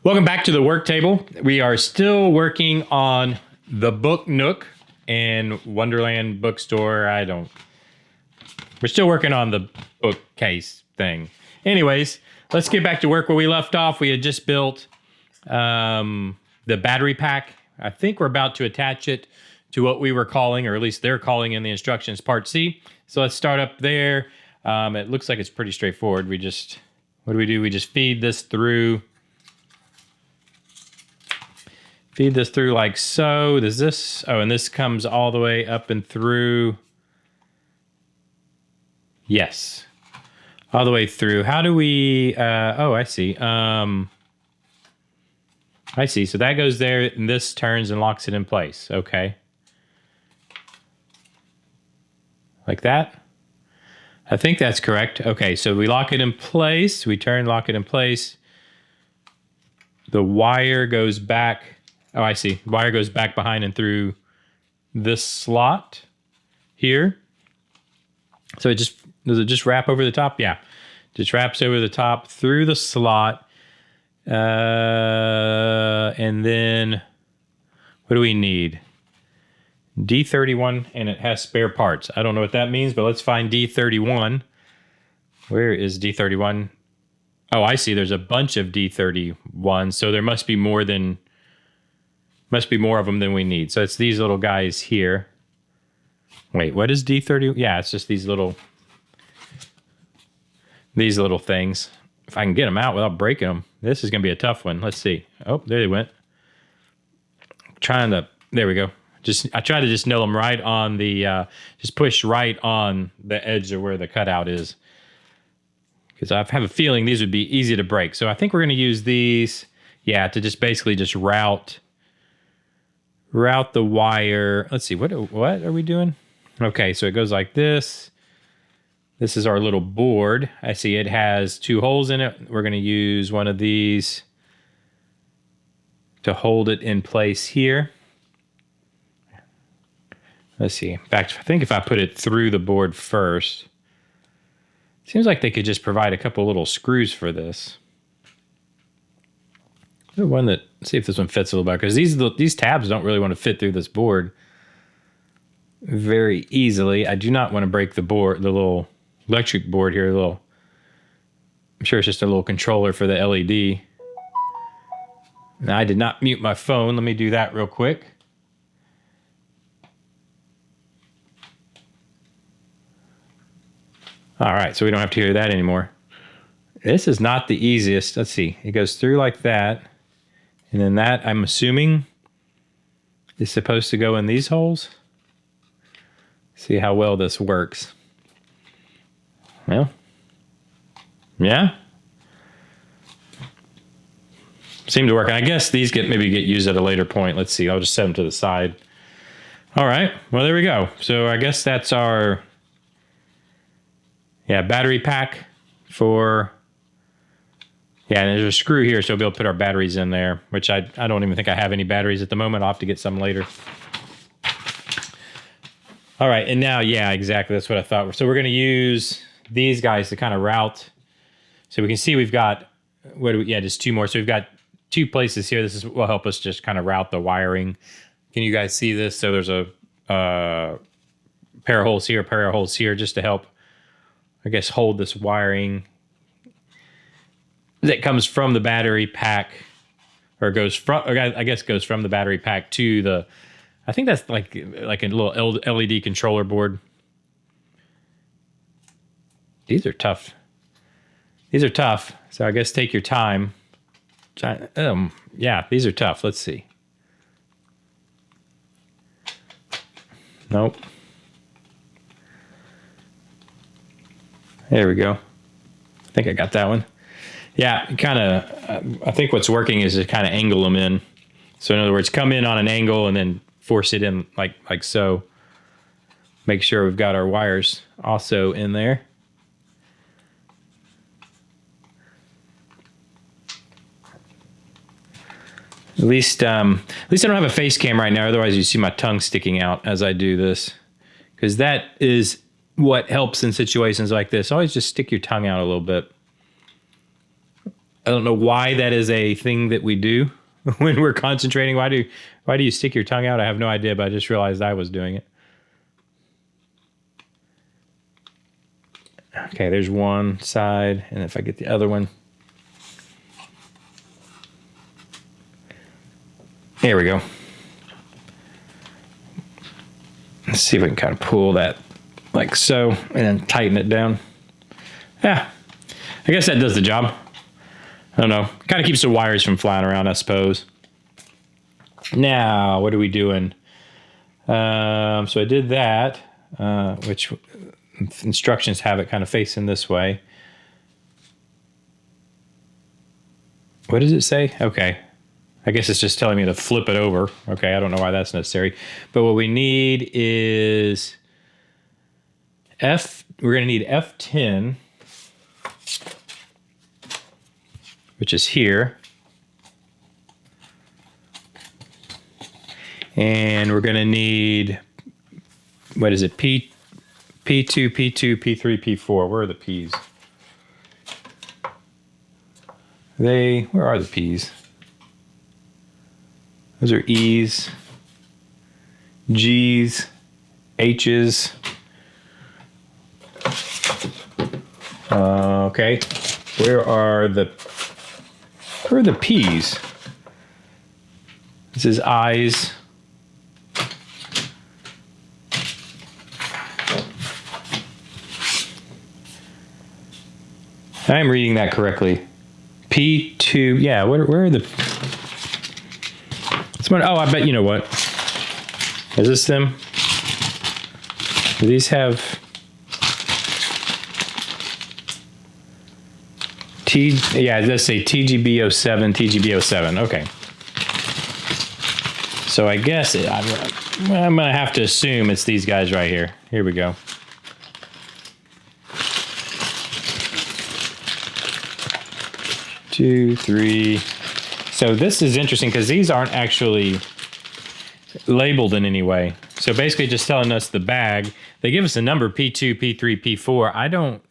Welcome back to the work table. We are still working on the book Nook and Wonderland Bookstore. We're still working on the bookcase thing. Anyways, let's get back to work where we left off. We had just built the battery pack. I think we're about to attach it to what we were calling, or at least they're calling in the instructions, Part C. So let's start up there. It looks like it's pretty straightforward. What do? We just feed this through. Feed this through like so. Does this? Oh, and this comes all the way up and through. Yes. All the way through. How do we... oh, I see. I see. So that goes there, and this turns and locks it in place. Okay. Like that? I think that's correct. Okay, so we lock it in place. We turn, lock it in place. The wire goes back... Oh, I see. Wire goes back behind and through this slot here. So does it just wrap over the top? Yeah. Just wraps over the top through the slot. And then what do we need? D31, and it has spare parts. I don't know what that means, but let's find D31. Where is D31? Oh, I see. There's a bunch of D31, so there must be more of them than we need. So it's these little guys here. Wait, what is D30? Yeah, it's just these little things. If I can get them out without breaking them, this is going to be a tough one. Let's see. Oh, there they went. There we go. I try to just nail them right on the, just push right on the edge of where the cutout is. Because I have a feeling these would be easy to break. So I think we're going to use these, yeah, to just basically just route the wire. Let's see, what are we doing? Okay, so it goes like this. This is our little board. I see it has 2 holes in it. We're going to use one of these to hold it in place here. Let's see. In fact, I think if I put it through the board first, seems like they could just provide a couple little screws for this. Let's see if this one fits a little better, because these tabs don't really want to fit through this board very easily. I do not want to break the little electric board here. I'm sure it's just a little controller for the LED. Now, I did not mute my phone. Let me do that real quick. All right, so we don't have to hear that anymore. This is not the easiest. Let's see. It goes through like that. And then that, I'm assuming, is supposed to go in these holes. See how well this works. Well, yeah. Seemed to work. I guess these maybe get used at a later point. Let's see. I'll just set them to the side. All right. Well, there we go. So I guess that's our... Yeah, battery pack for... Yeah, and there's a screw here, so we'll be able to put our batteries in there, which I don't even think I have any batteries at the moment. I'll have to get some later. All right, and now, yeah, exactly. That's what I thought. So we're going to use these guys to kind of route. So we can see we've got, just 2 more. So we've got 2 places here. This will help us just kind of route the wiring. Can you guys see this? So there's a pair of holes here, just to help, I guess, hold this wiring that comes from the battery pack, or goes from the battery pack to the, I think that's like a little LED controller board. These are tough. So I guess take your time. Yeah, these are tough. Let's see. Nope. There we go. I think I got that one. Yeah, I think what's working is to kind of angle them in. So in other words, come in on an angle and then force it in like so. Make sure we've got our wires also in there. At least I don't have a face cam right now. Otherwise, you see my tongue sticking out as I do this, because that is what helps in situations like this. Always just stick your tongue out a little bit. I don't know why that is a thing that we do when we're concentrating. Why do you stick your tongue out? I have no idea, but I just realized I was doing it. Okay, there's one side, and if I get the other one. There we go. Let's see if we can kind of pull that like so, and then tighten it down. Yeah, I guess that does the job. I don't know. Kind of keeps the wires from flying around, I suppose. Now, what are we doing? So I did that, which instructions have it kind of facing this way. What does it say? Okay. I guess it's just telling me to flip it over. Okay, I don't know why that's necessary. But what we need is we're going to need F10, which is here. And we're going to need, what is it, P2, P2, P3, P4. Where are the Ps? Where are the Ps? Those are E's, G's, H's. Okay, where are the P's? This is I's. I'm reading that correctly. P2, yeah, where are the... Oh, I bet you know what. Is this them? Do these have... Yeah, let's say TGB07, TGB07. Okay. So I guess I'm going to have to assume it's these guys right here. Here we go. Two, three. So this is interesting because these aren't actually labeled in any way. So basically just telling us the bag. They give us a number, P2, P3, P4. I don't...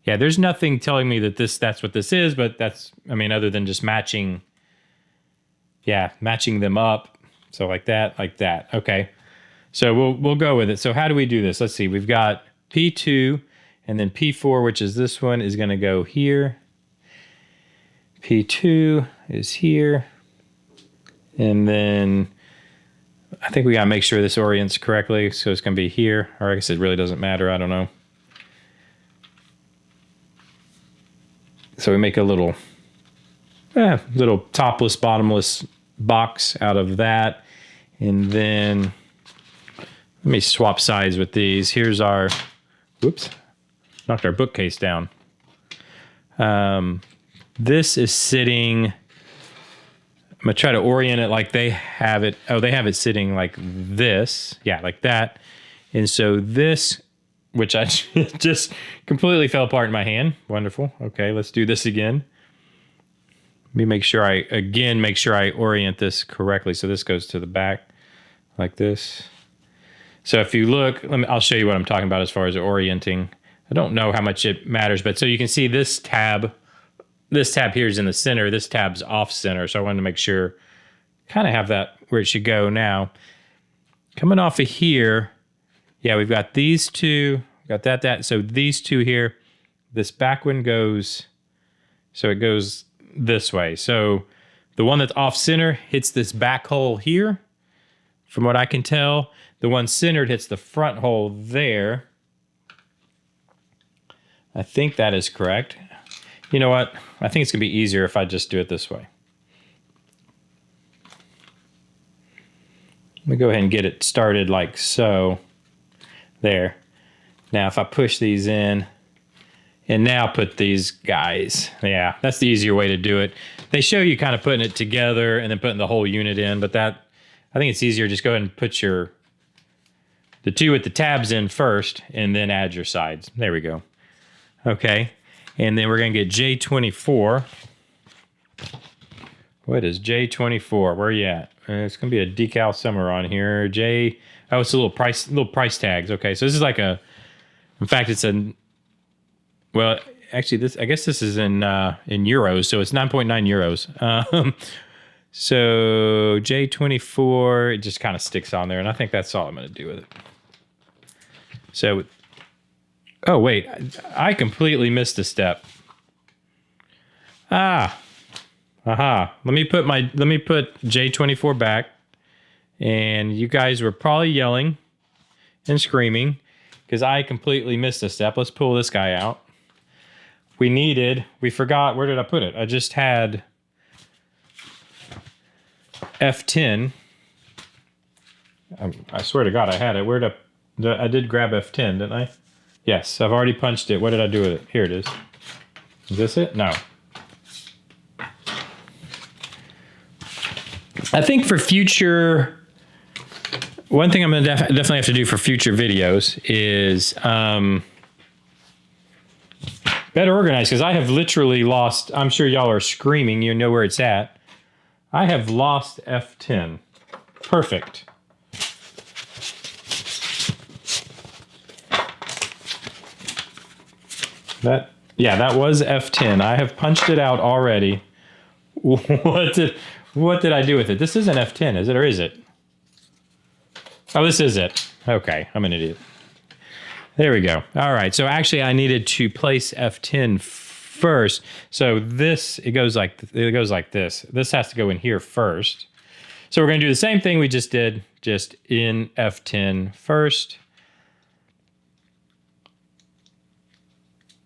Yeah, there's nothing telling me that that's what this is, but that's, I mean, other than just matching, matching them up. So like that, like that. Okay. So we'll go with it. So how do we do this? Let's see. We've got P2 and then P4, which is this one, is going to go here. P2 is here. And then I think we got to make sure this orients correctly. So it's going to be here. Or I guess it really doesn't matter. I don't know. So we make a little topless, bottomless box out of that. And then let me swap sides with these. Here's our, whoops, knocked our bookcase down. This is sitting, I'm going to try to orient it like they have it. Oh, they have it sitting like this. Yeah, like that. And so this, which I just completely fell apart in my hand. Wonderful. Okay, let's do this again. Let me make sure I orient this correctly. So this goes to the back like this. So if you look, I'll show you what I'm talking about as far as orienting. I don't know how much it matters, but so you can see this tab here is in the center. This tab's off center. So I wanted to make sure, kind of have that where it should go now. Coming off of here, yeah, we've got these two, got that. So these two here, this back one goes, so it goes this way. So the one that's off center hits this back hole here. From what I can tell, the one centered hits the front hole there. I think that is correct. You know what? I think it's gonna be easier if I just do it this way. Let me go ahead and get it started like so. There. Now if I push these in and now put these guys, yeah, that's the easier way to do it. They show you kind of putting it together and then putting the whole unit in, but I think it's easier just go ahead and put the two with the tabs in first and then add your sides. There we go. Okay. And then we're going to get J24. What is J24? Where are you at? It's going to be a decal somewhere on here. Oh, it's a little price tags. Okay, so this is like in fact, it's well, actually this, I guess this is in euros, so it's 9.9 euros. So J24, it just kind of sticks on there, and I think that's all I'm going to do with it. So, oh wait, I completely missed a step. Let me put J24 back, and you guys were probably yelling and screaming because I completely missed a step. Let's pull this guy out. We forgot, where did I put it? I just had F10. I swear to God, I had it. I did grab F10, didn't I? Yes, I've already punched it. What did I do with it? Here it is. Is this it? No. I think for future, one thing I'm going to definitely have to do for future videos is better organize, because I have literally lost, I'm sure y'all are screaming, you know where it's at. I have lost F10. Perfect. That was F10. I have punched it out already. What did I do with it? This isn't F10, is it, or is it? Oh, this is it. Okay, I'm an idiot. There we go. All right, so actually I needed to place F10 first. So this, it goes like this. This has to go in here first. So we're going to do the same thing we just did, just in F10 first.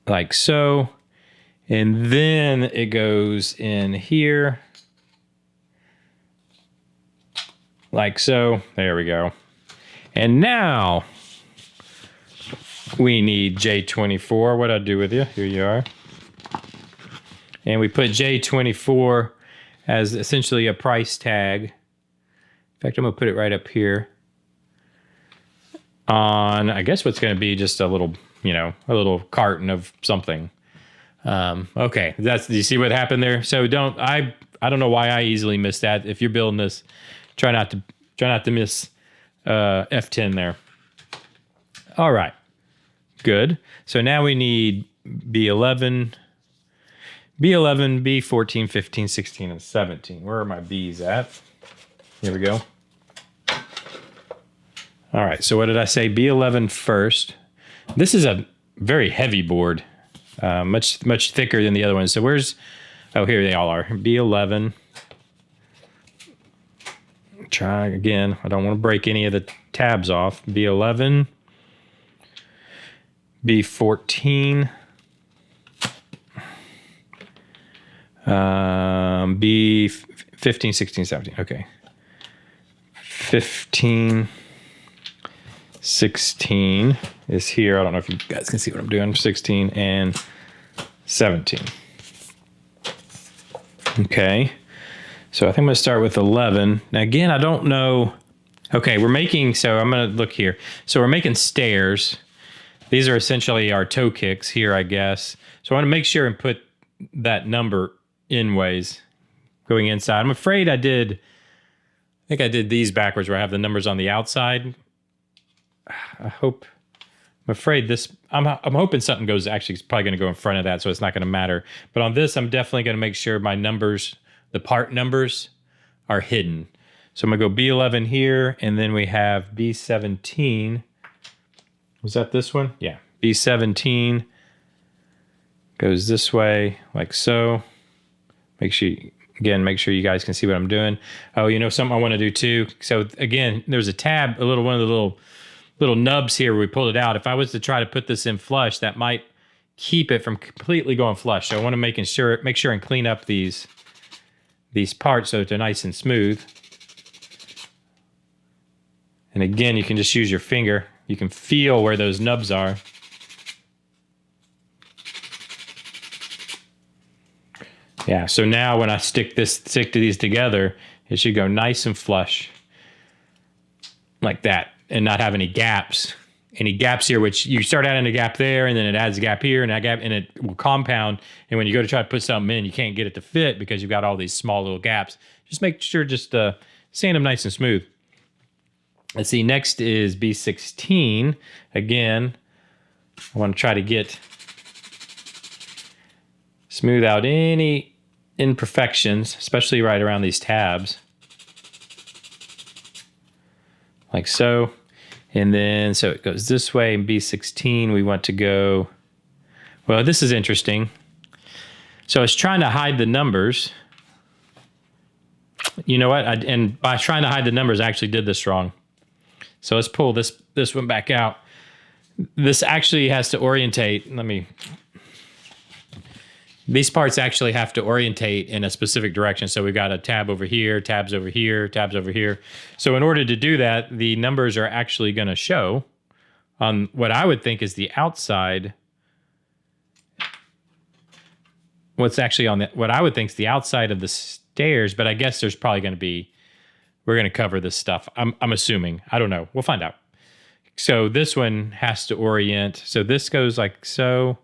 Like so. And then it goes in here. Like so. There we go. And now we need J24. What'd I do with you? Here you are. And we put J24 as essentially a price tag. In fact, I'm going to put it right up here on, I guess what's going to be just a little, a little carton of something. Okay, do you see what happened there? So I don't know why I easily missed that. If you're building this, try not to miss F10 there. All right, good. So now we need B11, B14, 15, 16, and 17. Where are my B's at? Here we go. All right, so what did I say? B11 first. This is a very heavy board, much thicker than the other ones. So here they all are. B11. Try again. I don't want to break any of the tabs off. B11. B14. B15, 16, 17. Okay. 15, 16 is here. I don't know if you guys can see what I'm doing. 16 and 17. Okay. So I think I'm going to start with 11. Now, again, I don't know. Okay, I'm going to look here. So we're making stairs. These are essentially our toe kicks here, I guess. So I want to make sure and put that number in ways going inside. I'm afraid I think I did these backwards where I have the numbers on the outside. I'm afraid this, I'm hoping something goes, actually it's probably going to go in front of that, so it's not going to matter. But on this, I'm definitely going to make sure my numbers, the part numbers, are hidden. So I'm going to go B11 here, and then we have B17. Was that this one? Yeah. B17 goes this way, like so. Make sure you guys can see what I'm doing. Oh, something I want to do too. So again, there's a tab, one of the little nubs here where we pulled it out. If I was to try to put this in flush, that might keep it from completely going flush. So I want to make sure and clean up these parts so they're nice and smooth. And again, you can just use your finger. You can feel where those nubs are. Yeah, so now when I stick to these together, it should go nice and flush like that and not have any gaps. Any gaps here, which you start adding a gap there, and then it adds a gap here, and it will compound. And when you go to try to put something in, you can't get it to fit because you've got all these small little gaps. Just make sure sand them nice and smooth. Let's see, next is B16. Again, I want to try to get Smooth out any imperfections, especially right around these tabs. Like so. And then, so it goes this way. In B16, we want to go, well, this is interesting. So I was trying to hide the numbers. You know what? And by trying to hide the numbers, I actually did this wrong. So let's pull this one back out. This actually has to orientate. These parts actually have to orientate in a specific direction. So we've got a tab over here, tabs over here, tabs over here. So in order to do that, the numbers are actually going to show on what I would think is the outside. What's actually on what I would think is the outside of the stairs, but I guess there's probably going to be, we're going to cover this stuff. I'm assuming. I don't know. We'll find out. So this one has to orient. So this goes like so.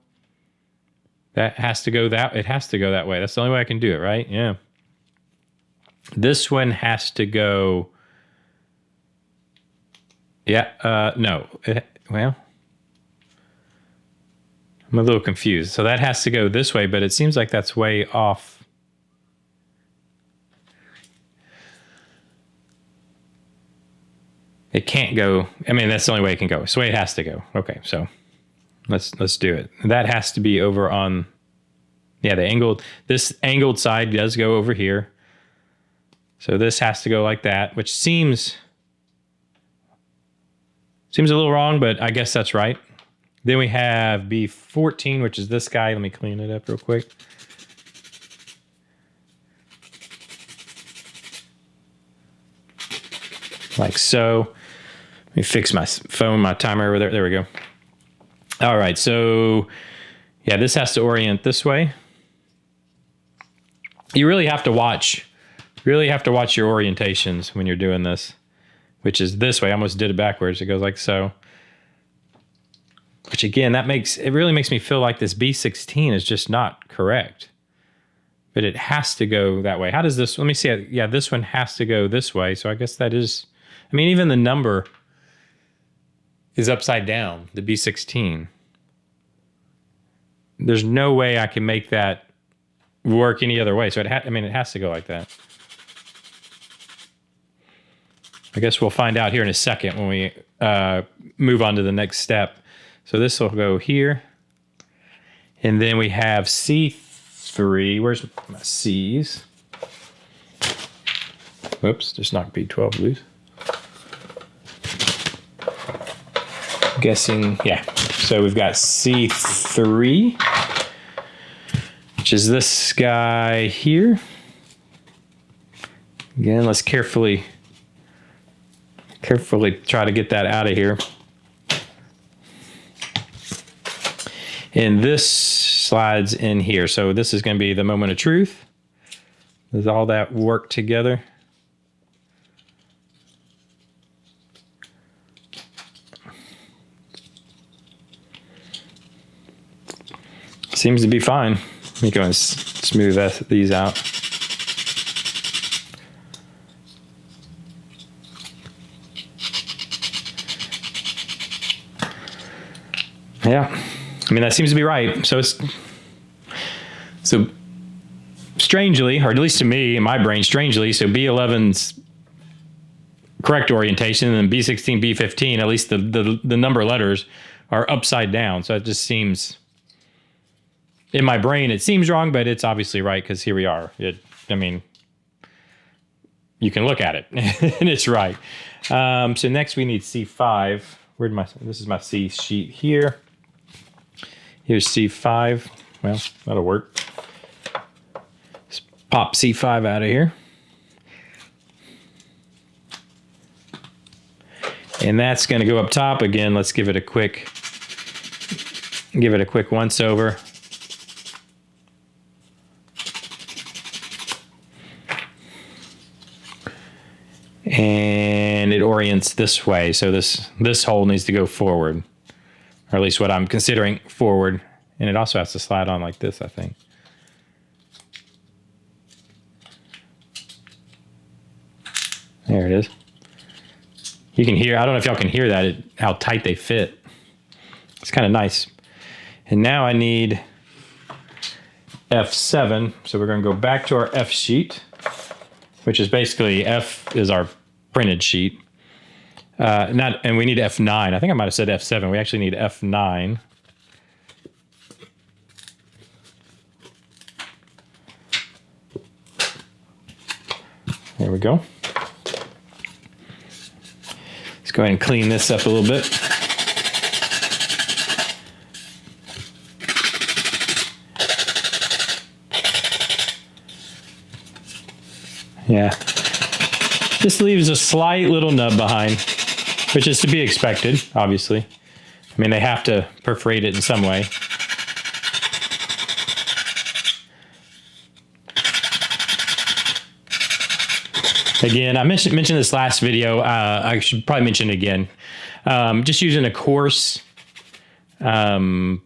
That has to go that, it has to go that way. That's the only way I can do it, right? Yeah. This one has to go, no. Well, I'm a little confused. So that has to go this way, but it seems like that's way off. It can't go, I mean, that's the only way it can go. It's the way it has to go. Okay, so let's do it. That has to be over on, yeah, this angled side does go over here. So this has to go like that, which seems a little wrong, but I guess that's right. Then we have B14, which is this guy. Let me clean it up real quick. Like so. Let me fix my phone, my timer over there. There we go. All right, so yeah, this has to orient this way. You really have to watch your orientations when you're doing this, which is this way. I almost did it backwards. It goes like so. Which again, it really makes me feel like this B16 is just not correct. But it has to go that way. How does this, let me see. Yeah, this one has to go this way. So I guess that is, I mean, even the number is upside down, the B16. There's no way I can make that work any other way. So it has to go like that. I guess we'll find out here in a second when we move on to the next step. So this will go here. And then we have C3. Where's my C's? Whoops, just knocked B12 loose. Guessing, yeah. So we've got C3, which is this guy here. Again, let's carefully try to get that out of here. And this slides in here. So this is going to be the moment of truth. Does all that work together? Seems to be fine. Let me go and smooth these out. Yeah, I mean, that seems to be right. So strangely, or at least to me, in my brain, strangely, so B11's correct orientation and B16, B15, at least the number letters are upside down. So it just seems, in my brain, it seems wrong, but it's obviously right because here we are. I mean, you can look at it and it's right. So next we need C5. This is my C sheet here. Here's C5. Well, that'll work. Let's pop C5 out of here. And that's going to go up top. Again, let's give it a quick once over. And it orients this way. So this hole needs to go forward, or at least what I'm considering forward. And it also has to slide on like this, I think. There it is. You can hear, I don't know if y'all can hear that, how tight they fit. It's kind of nice. And now I need F7. So we're going to go back to our F sheet, which is basically F is our printed sheet. And we need F9. I think I might have said F7. We actually need F9. There we go. Let's go ahead and clean this up a little bit. Yeah. This leaves a slight little nub behind, which is to be expected, obviously. I mean, they have to perforate it in some way. Again, I mentioned this last video. I should probably mention it again. Just using a coarse sanding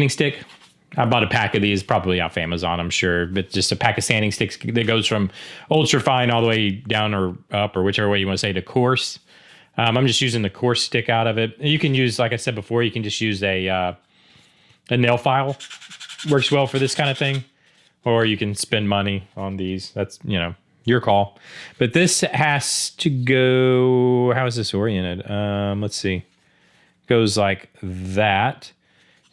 stick. I bought a pack of these, probably off Amazon, I'm sure, but just a pack of sanding sticks that goes from ultra fine all the way down or up, or whichever way you want to say, to coarse. I'm just using the coarse stick out of it. You can use, like I said before, you can just use a nail file. Works well for this kind of thing. Or you can spend money on these. That's, your call. But this has to go, how is this oriented? Let's see. Goes like that.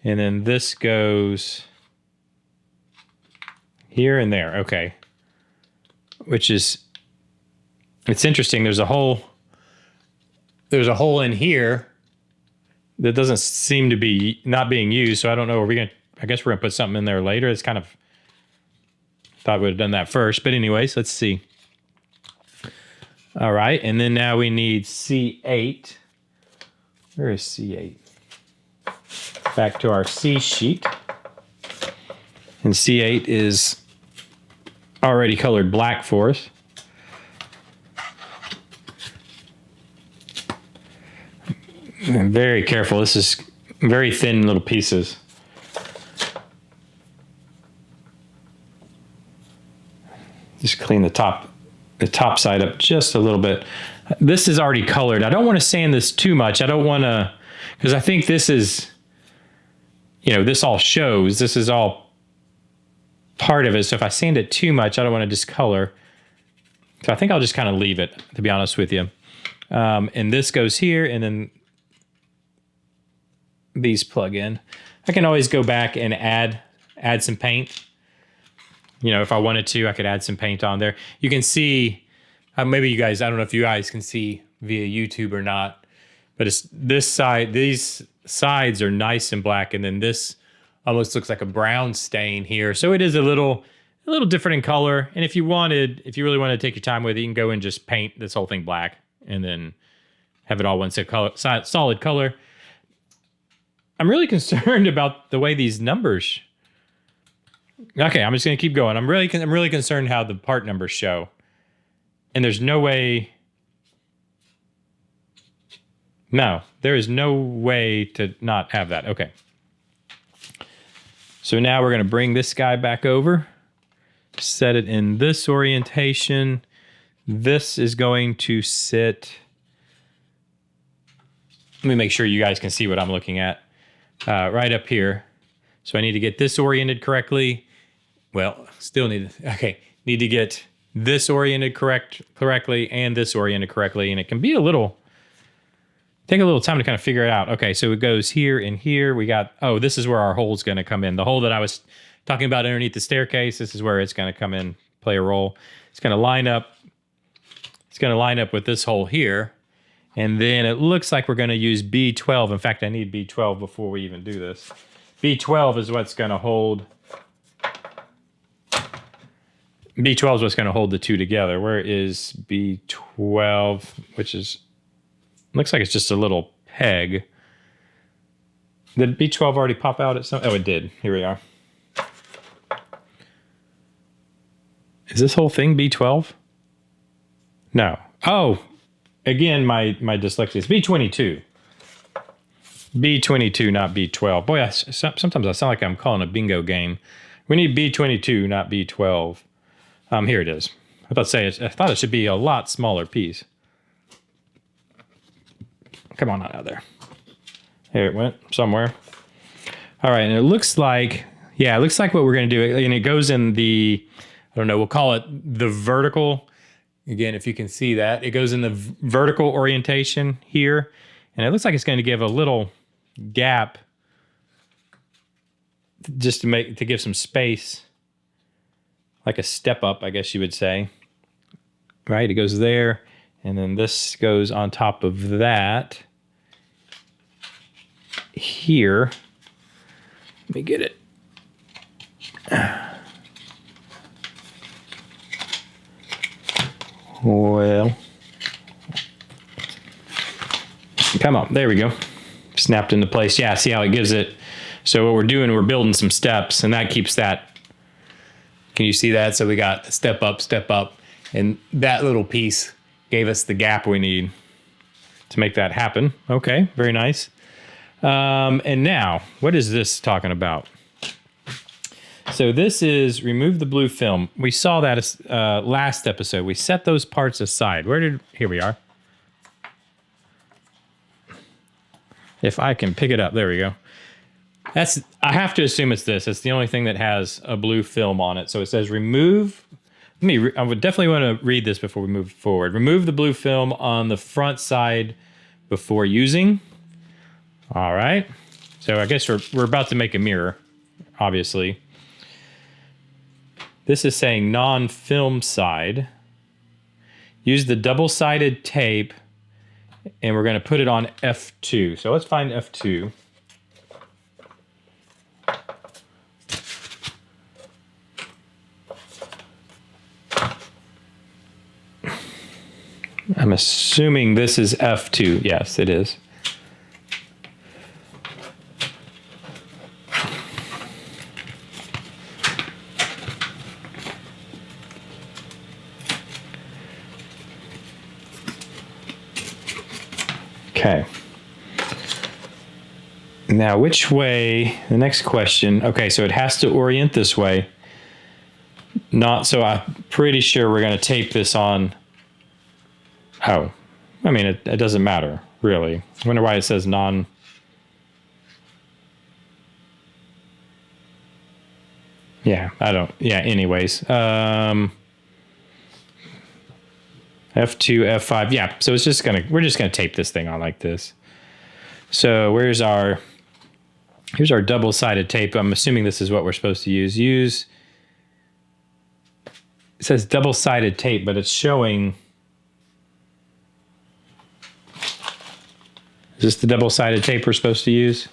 And then this goes here and there. Okay. Which is, it's interesting. There's a hole in here that doesn't seem to be not being used. So I don't know. I guess we're going to put something in there later. It's kind of, thought we would have done that first. But anyways, let's see. All right. And then now we need C8. Where is C8? Back to our C sheet. And C8 is already colored black for us. And very careful. This is very thin little pieces. Just clean the top side up just a little bit. This is already colored. I don't want to sand this too much. I don't want to, because I think this is, this all shows. This is all part of it. So if I sand it too much, I don't want to discolor. So I think I'll just kind of leave it, to be honest with you. And this goes here, and then these plug in. I can always go back and add some paint. If I wanted to, I could add some paint on there. You can see, maybe you guys, I don't know if you guys can see via YouTube or not, but it's this side, these sides are nice and black, and then this almost looks like a brown stain here. So it is a little different in color. And if you really wanted to take your time with it, you can go and just paint this whole thing black and then have it all one solid color. I'm really concerned about the way these numbers. Okay, I'm just going to keep going. I'm really concerned how the part numbers show. And there's no way. No, there is no way to not have that. Okay. So now we're going to bring this guy back over. Set it in this orientation. This is going to sit. Let me make sure you guys can see what I'm looking at. Right up here. So I need to get this oriented correctly. Well, still need to get this oriented correctly and this oriented correctly. And it can be take a little time to kind of figure it out. Okay, so it goes here and here. We got, this is where our hole's going to come in. The hole that I was talking about underneath the staircase, this is where it's going to come in, play a role. It's going to line up. It's going to line up with this hole here. And then it looks like we're going to use B12. In fact, I need B12 before we even do this. B12 is what's going to hold. B12 is what's going to hold the two together. Where is B12? Which is, looks like it's just a little peg. Did B12 already pop out at some? Oh, it did. Here we are. Is this whole thing B12? No. Oh, again, my dyslexia is B22. B22, not B12. Boy, sometimes I sound like I'm calling a bingo game. We need B22, not B12. Here it is. I thought it should be a lot smaller piece. Come on out of there. Here it went somewhere. All right, and it looks like, Yeah, it looks like what we're going to do, and it goes in the, I don't know, we'll call it the vertical. Again, if you can see that, it goes in the vertical orientation here, and it looks like it's going to give a little gap just to give some space, like a step up, I guess you would say. Right, it goes there, and then this goes on top of that here. Let me get it. Well, come on, there we go. Snapped into place. Yeah, see how it gives it. So what we're doing, we're building some steps, and that keeps that. Can you see that? So we got step up, and that little piece gave us the gap we need to make that happen. Okay, very nice. And now, what is this talking about? So this is remove the blue film. We saw that last episode. We set those parts aside. Here we are. If I can pick it up, there we go. I have to assume it's this. It's the only thing that has a blue film on it. So it says remove. I would definitely want to read this before we move forward. Remove the blue film on the front side before using. All right. So I guess we're about to make a mirror, obviously. This is saying non-film side. Use the double-sided tape, and we're going to put it on F2. So let's find F2. I'm assuming this is F2. Yes, it is. Okay. Now, which way? The next question. Okay, so it has to orient this way. So I'm pretty sure we're going to tape this on. Oh, I mean, it doesn't matter, really. I wonder why it says non. Yeah, I don't. Yeah, anyways. F2, F5. Yeah, so we're just gonna tape this thing on like this. So here's our double-sided tape. I'm assuming this is what we're supposed to use. It says double-sided tape, but it's showing. Is this the double-sided tape we're supposed to use?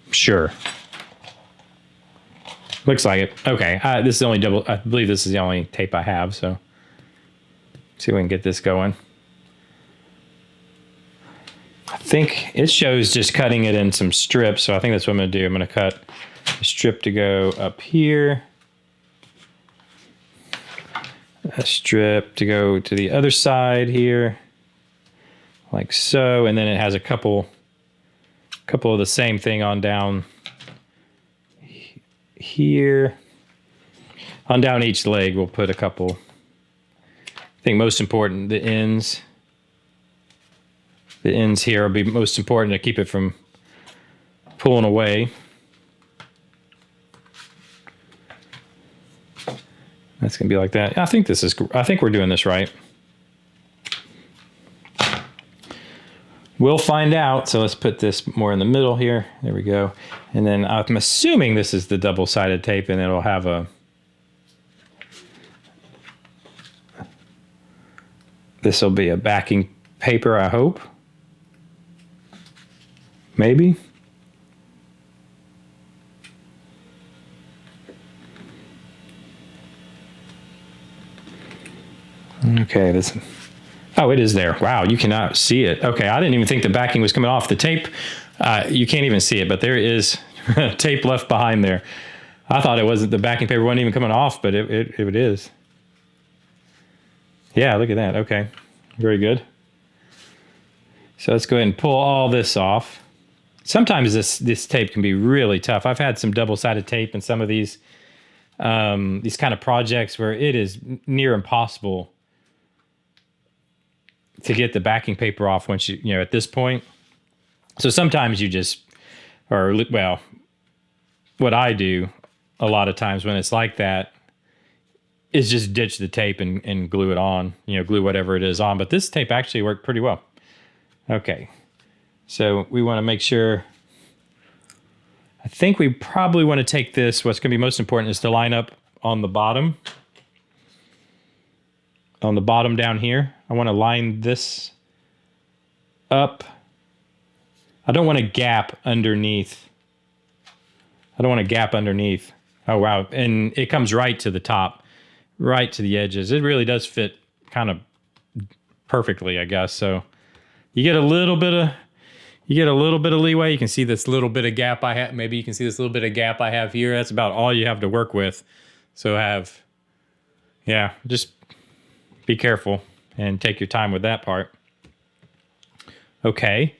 Sure. Looks like it. Okay, this is the only I believe this is the only tape I have, so. See if we can get this going. I think it shows just cutting it in some strips, so I think that's what I'm going to do. I'm going to cut a strip to go up here. A strip to go to the other side here. Like so, and then it has a couple of the same thing on down here. On down each leg, we'll put a couple. I think most important, the ends. The ends here will be most important to keep it from pulling away. That's gonna be like that. I think we're doing this right. We'll find out. So let's put this more in the middle here. There we go. And then I'm assuming this is the double-sided tape, and it'll have a. This will be a backing paper, I hope. Maybe. Okay, oh, it is there. Wow, you cannot see it. Okay, I didn't even think the backing was coming off. The tape, you can't even see it, but there is tape left behind there. I thought it wasn't, the backing paper wasn't even coming off, but it is. Yeah, look at that. Okay, very good. So let's go ahead and pull all this off. Sometimes this tape can be really tough. I've had some double-sided tape in some of these kind of projects where it is near impossible to get the backing paper off once you know, at this point. So sometimes you just, well, what I do a lot of times when it's like that is just ditch the tape and glue it on, glue whatever it is on. But this tape actually worked pretty well. Okay. So we want to make sure, I think we probably want to take this, what's going to be most important is to line up on the bottom. On the bottom down here, I want to line this up. I don't want a gap underneath. I don't want a gap underneath. Oh, wow. And it comes right to the top, right to the edges. It really does fit kind of perfectly, I guess. So you get a little bit of leeway. You can see this little bit of gap I have. Maybe you can see this little bit of gap I have here. That's about all you have to work with. So just be careful and take your time with that part. Okay.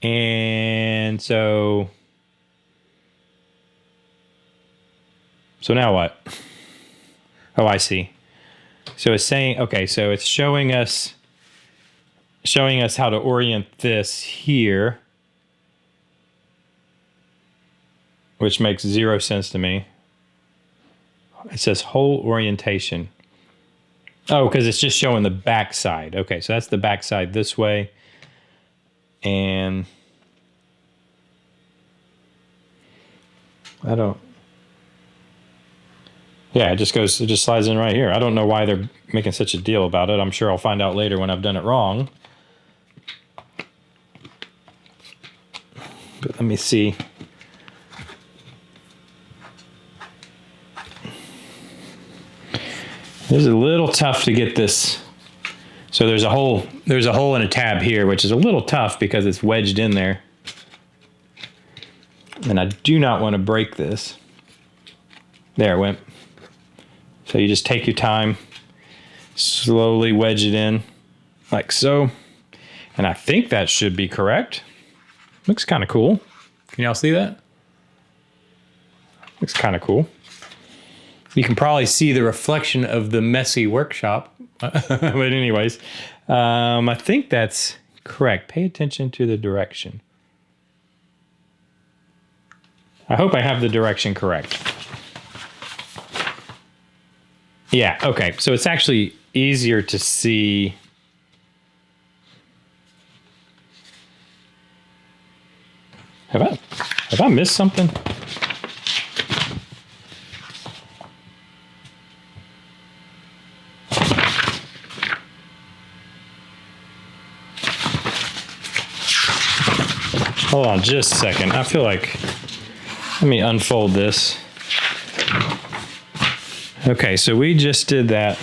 And so now what? Oh, I see. So it's saying, okay, so it's showing us how to orient this here, which makes 0 sense to me. It says whole orientation. Oh, because it's just showing the back side. Okay, so that's the back side this way. And it just slides in right here. I don't know why they're making such a deal about it. I'm sure I'll find out later when I've done it wrong. But let me see. It's a little tough to get this. So there's a hole in a tab here, which is a little tough because it's wedged in there. And I do not want to break this. There it went. So you just take your time, slowly wedge it in like so. And I think that should be correct. Looks kind of cool. Can y'all see that? Looks kind of cool. You can probably see the reflection of the messy workshop. But anyways, I think that's correct. Pay attention to the direction. I hope I have the direction correct. Yeah, okay. So it's actually easier to see. Have I missed something? Hold on just a second. I feel like, let me unfold this. Okay, so we just did that.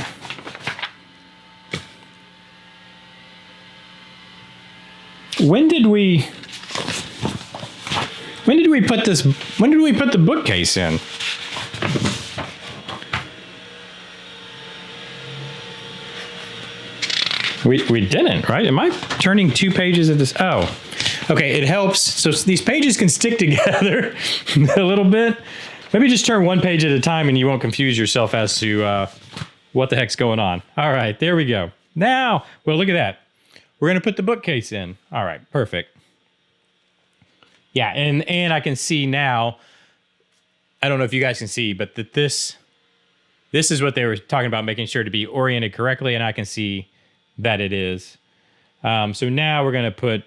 When did we put the bookcase in? We didn't, right? Am I turning 2 pages of this? Oh, okay, it helps. So these pages can stick together a little bit. Maybe just turn 1 page at a time and you won't confuse yourself as to what the heck's going on. All right, there we go. Now, well, look at that. We're going to put the bookcase in. All right, perfect. Yeah, and I can see now, I don't know if you guys can see, but that this is what they were talking about, making sure to be oriented correctly, and I can see that it is. So now we're going to put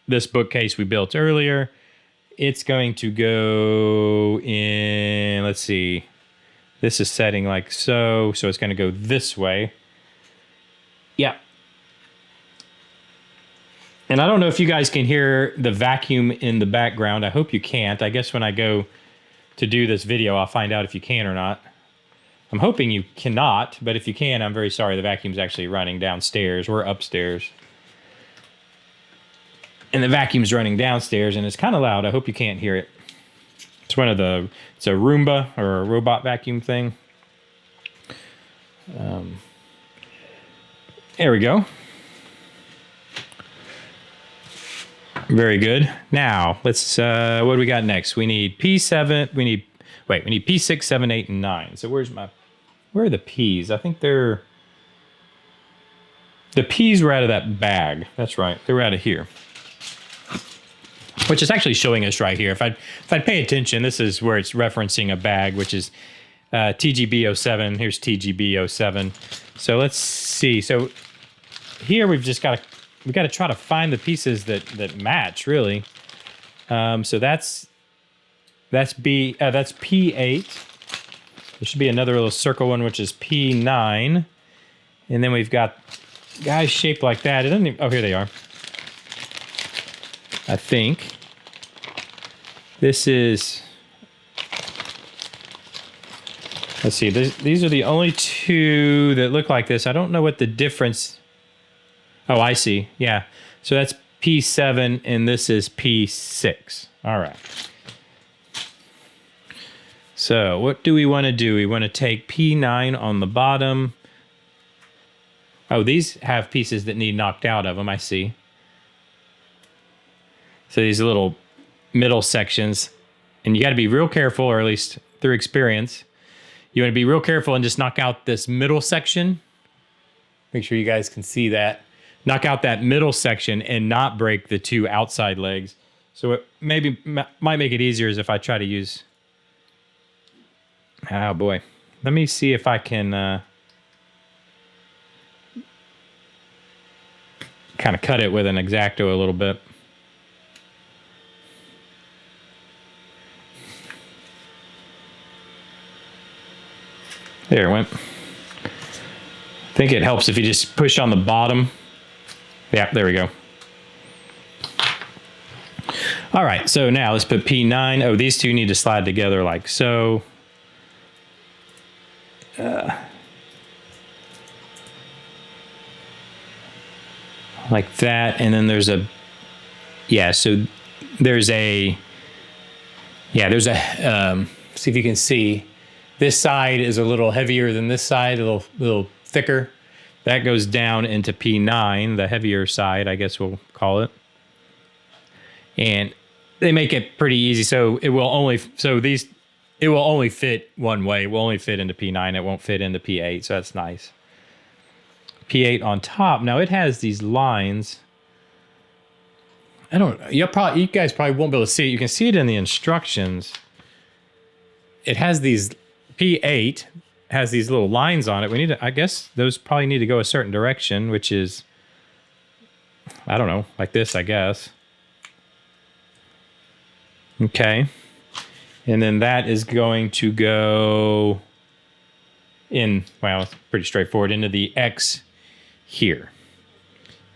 this bookcase we built earlier. It's going to go in, let's see, this is setting like so it's going to go this way. Yeah. And I don't know if you guys can hear the vacuum in the background. I hope you can't. I guess when I go to do this video, I'll find out if you can or not. I'm hoping you cannot, but if you can, I'm very sorry. The vacuum's actually running downstairs. We're upstairs. And the vacuum's running downstairs, and it's kind of loud. I hope you can't hear it. It's a Roomba or a robot vacuum thing. There we go. Very good. Now, let's, what do we got next? We need P7, we need P6, 7, 8, and 9. So where are the Ps? I think the Ps were out of that bag. That's right. They were out of here. which is actually showing us right here. If I'd pay attention, this is where it's referencing a bag, which is TGB07. Here's TGB07. So let's see. So here we've got to try to find the pieces that match really. So that's P8. There should be another little circle one, which is P9. And then we've got guys shaped like that. It doesn't even, oh, here they are. I think. This is, let's see, these are the only two that look like this. I don't know what the difference, oh, I see, yeah. So that's P7 and this is P6. All right. So what do we want to do? We want to take P9 on the bottom. Oh, these have pieces that need knocked out of them, I see. So these little middle sections, and you got to be real careful, or at least through experience, you want to be real careful and just knock out this middle section. Make sure you guys can see that. Knock out that middle section and not break the two outside legs. So it maybe might make it easier is if I try to use, oh boy. Let me see if I can kind of cut it with an X-Acto a little bit. There it went. I think it helps if you just push on the bottom. Yeah, there we go. All right, so now let's put P9. Oh, these two need to slide together like so. Like that, and then there's a, yeah, so there's a, yeah, there's a, see if you can see, this side is a little heavier than this side, a little thicker. That goes down into P9, the heavier side, I guess we'll call it. And they make it pretty easy, so it will only, it will only fit one way. It will only fit into P9, it won't fit into P8, so that's nice. P8 on top. Now it has these lines. You guys probably won't be able to see it. You can see it in the instructions. It has these, P8 has these little lines on it. We need to, I guess those probably need to go a certain direction, which is, I don't know, like this, I guess. Okay. And then that is going to go in, well, it's pretty straightforward, into the X here.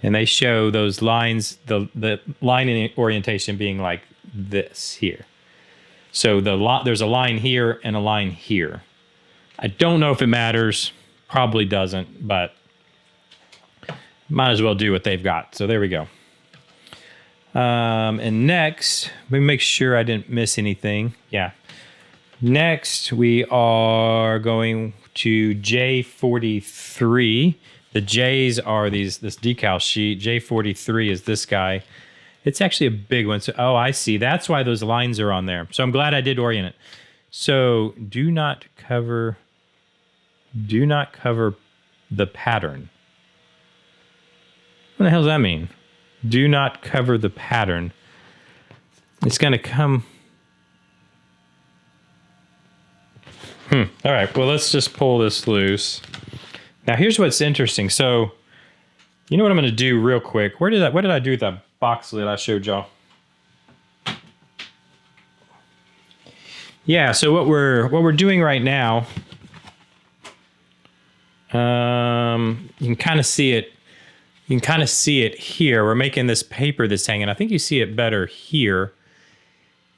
And they show those lines, the line in orientation being like this here. So there's a line here and a line here. I don't know if it matters, probably doesn't, but might as well do what they've got. So there we go. And next, let me make sure I didn't miss anything. Yeah. Next, we are going to J43. The J's are this decal sheet. J43 is this guy. It's actually a big one. So, oh, I see. That's why those lines are on there. So I'm glad I did orient it. So do not cover the pattern. What the hell does that mean? Do not cover the pattern. It's going to come. All right. Well, let's just pull this loose. Now, here's what's interesting. So, you know what I'm going to do real quick? What did I do with that box lid I showed y'all? Yeah. So what we're doing right now, you can kind of see it. You can kind of see it here. We're making this paper that's hanging. I think you see it better here.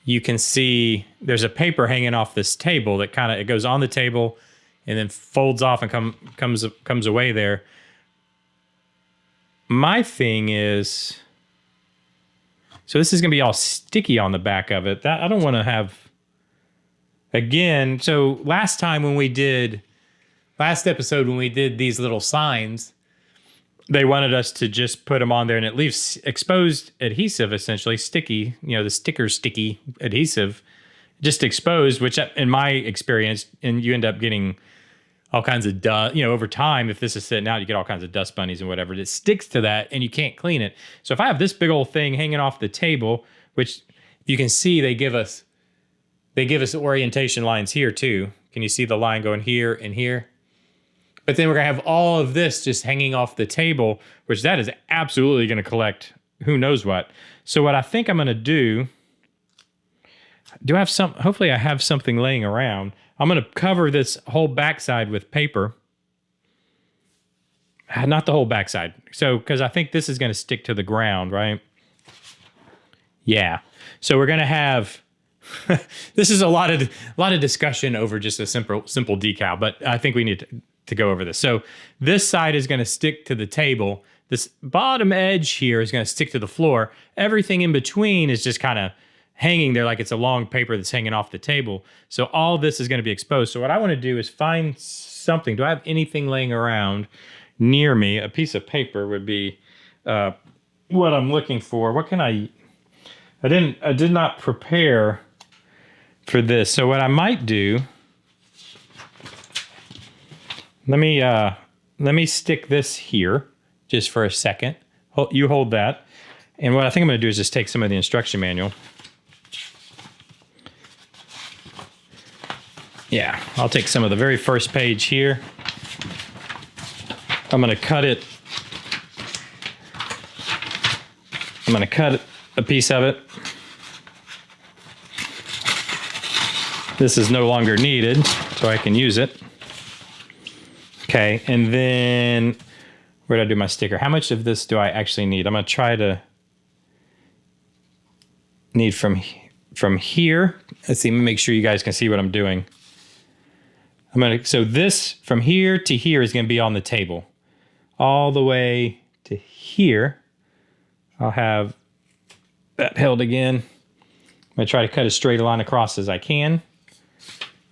You can see there's a paper hanging off this table that it goes on the table and then folds off and comes away there. My thing is, so this is going to be all sticky on the back of it. That I don't want to have, again, so last episode when we did these little signs, they wanted us to just put them on there and it leaves exposed adhesive, essentially sticky, the sticky adhesive, just exposed, which in my experience, and you end up getting all kinds of dust, over time, if this is sitting out, you get all kinds of dust bunnies and whatever. It sticks to that and you can't clean it. So if I have this big old thing hanging off the table which you can see they give us orientation lines here too. Can you see the line going here and here? But then we're gonna have all of this just hanging off the table, which that is absolutely gonna collect who knows what. So what I think I'm gonna do hopefully I have something laying around. I'm gonna cover this whole backside with paper. Not the whole backside. So, because I think this is gonna stick to the ground, right? Yeah. So we're gonna have, this is a lot of discussion over just a simple decal, but I think we need to go over this. So this side is gonna stick to the table. This bottom edge here is gonna stick to the floor. Everything in between is just kind of hanging there like it's a long paper that's hanging off the table. So all this is gonna be exposed. So what I wanna do is find something. Do I have anything laying around near me? A piece of paper would be what I'm looking for. What can I did not prepare for this. So what I might do, let me stick this here just for a second. You hold that. And what I think I'm gonna do is just take some of the instruction manual. Yeah, I'll take some of the very first page here. I'm gonna cut it. I'm gonna cut a piece of it. This is no longer needed, so I can use it. Okay, and then where did I do my sticker? How much of this do I actually need? I'm gonna try to need from here. Let's see, let me make sure you guys can see what I'm doing. So this from here to here is gonna be on the table. All the way to here, I'll have that held again. I'm gonna try to cut as straight a line across as I can.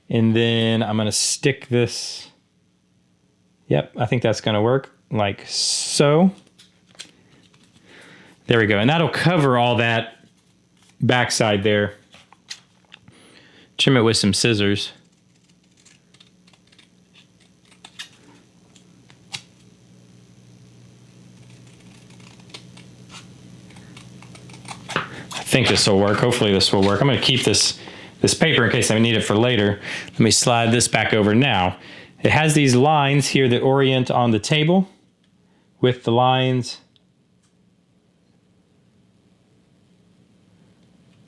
And then I'm gonna stick this. Yep, I think that's gonna work like so. There we go, and that'll cover all that backside there. Trim it with some scissors. I think this will work. Hopefully this will work. I'm going to keep this paper in case I need it for later. Let me slide this back over now. It has these lines here that orient on the table with the lines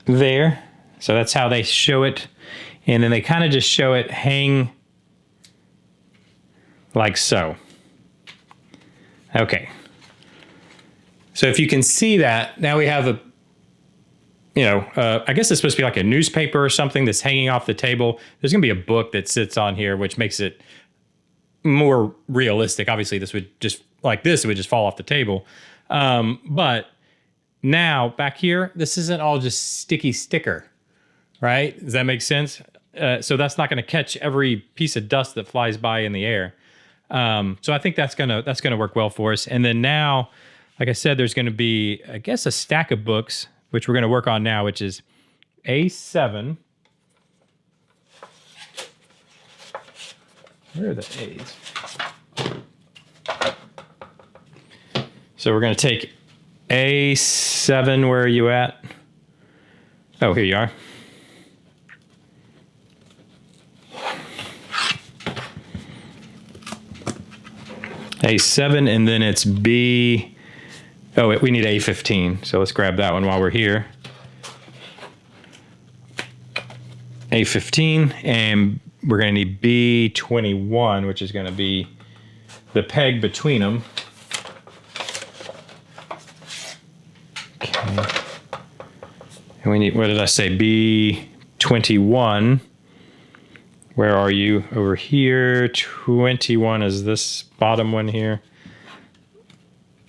there. So that's how they show it. And then they kind of just show it hang like so. Okay. So if you can see that, now we have I guess it's supposed to be like a newspaper or something that's hanging off the table. There's gonna be a book that sits on here, which makes it more realistic. Obviously, this would just it would just fall off the table. But now back here, this isn't all just sticky sticker, right? Does that make sense? So that's not gonna catch every piece of dust that flies by in the air. So I think that's gonna work well for us. And then now, like I said, there's gonna be, I guess, a stack of books, which we're going to work on now, which is A7. Where are the A's? So we're going to take A7. Where are you at? Oh, here you are. A7, and then it's B. Oh, we need A15, so let's grab that one while we're here. A15, and we're going to need B21, which is going to be the peg between them. Okay. And we need, what did I say, B21. Where are you? Over here. 21 is this bottom one here.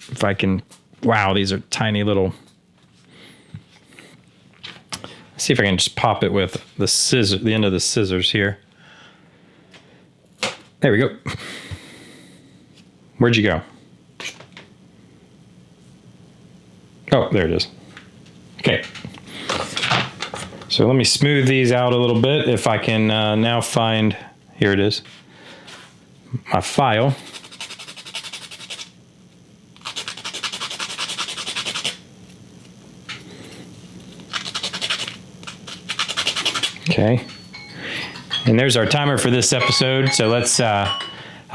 If I can... Wow, these are tiny little... Let's see if I can just pop it with the scissors, the end of the scissors here. There we go. Where'd you go? Oh, there it is. Okay. So let me smooth these out a little bit. If I can now find... Here it is. My file. Okay. And there's our timer for this episode. So let's, I'll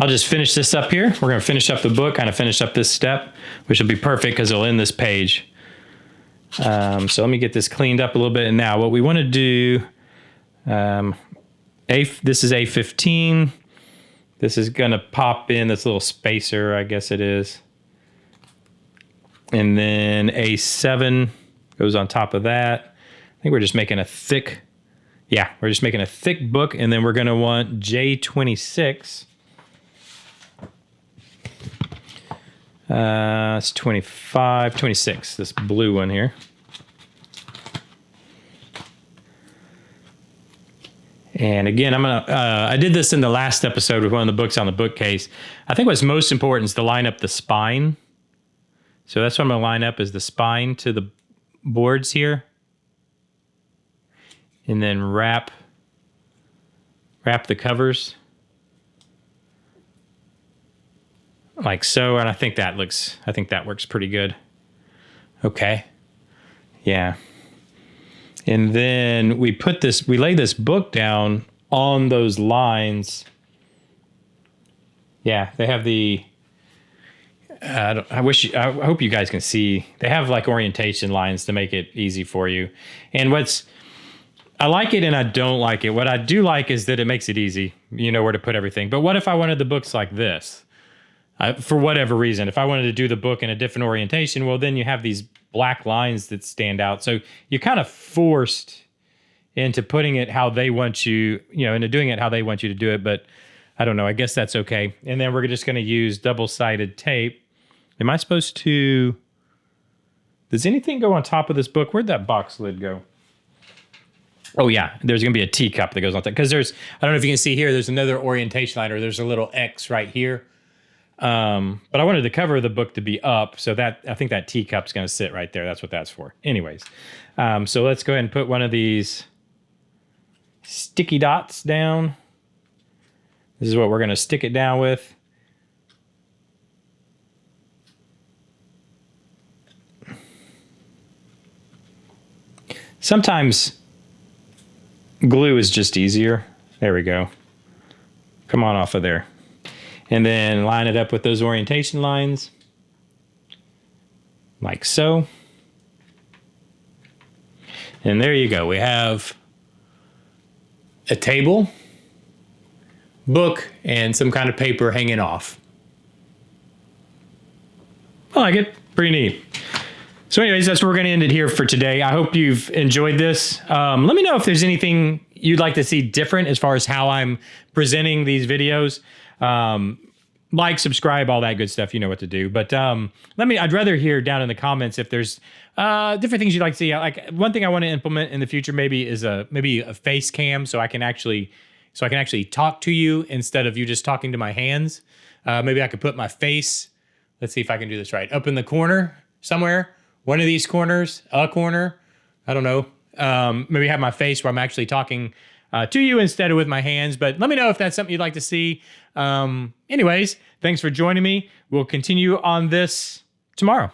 just finish this up here. We're going to finish up the book, kind of finish up this step, which will be perfect because it'll end this page. So let me get this cleaned up a little bit. And now what we want to do, this is A15. This is going to pop in this little spacer, I guess it is. And then A7 goes on top of that. I think we're just making a thick, we're just making a thick book. And then we're going to want J26. It's 25, 26, this blue one here. And again, I did this in the last episode with one of the books on the bookcase. I think what's most important is to line up the spine. So that's what I'm going to line up, is the spine to the boards here. And then wrap the covers. Like so, and I think that works pretty good. Okay. Yeah. And then we lay this book down on those lines. Yeah, they have I hope you guys can see. They have like orientation lines to make it easy for you. And I like it and I don't like it. What I do like is that it makes it easy. You know where to put everything. But what if I wanted the books like this? For whatever reason, if I wanted to do the book in a different orientation, well, then you have these black lines that stand out. So you're kind of forced into putting it how they want you, into doing it how they want you to do it. But I don't know. I guess that's okay. And then we're just going to use double-sided tape. Am I supposed to... Does anything go on top of this book? Where'd that box lid go? Oh, yeah. There's going to be a teacup that goes on top. Because I don't know if you can see here, there's another orientation line, or there's a little X right here. But I wanted the cover of the book to be up, so I think that teacup's going to sit right there. That's what that's for. Anyways, so let's go ahead and put one of these sticky dots down. This is what we're going to stick it down with. Sometimes glue is just easier. There we go. Come on off of there. And then line it up with those orientation lines, like so. And there you go. We have a table, book, and some kind of paper hanging off. I like it. Pretty neat. So anyways, that's where we're going to end it here for today. I hope you've enjoyed this. Let me know if there's anything you'd like to see different as far as how I'm presenting these videos. Like, subscribe, all that good stuff. You know what to do. But I'd rather hear down in the comments if there's different things you'd like to see. Like, one thing I want to implement in the future maybe is a face cam, so I can actually talk to you instead of you just talking to my hands. Maybe I could put my face, let's see if I can do this right, up in the corner somewhere. One of these corners, a corner, I don't know. Maybe have my face where I'm actually talking to you instead of with my hands. But let me know if that's something you'd like to see. Anyways, thanks for joining me. We'll continue on this tomorrow.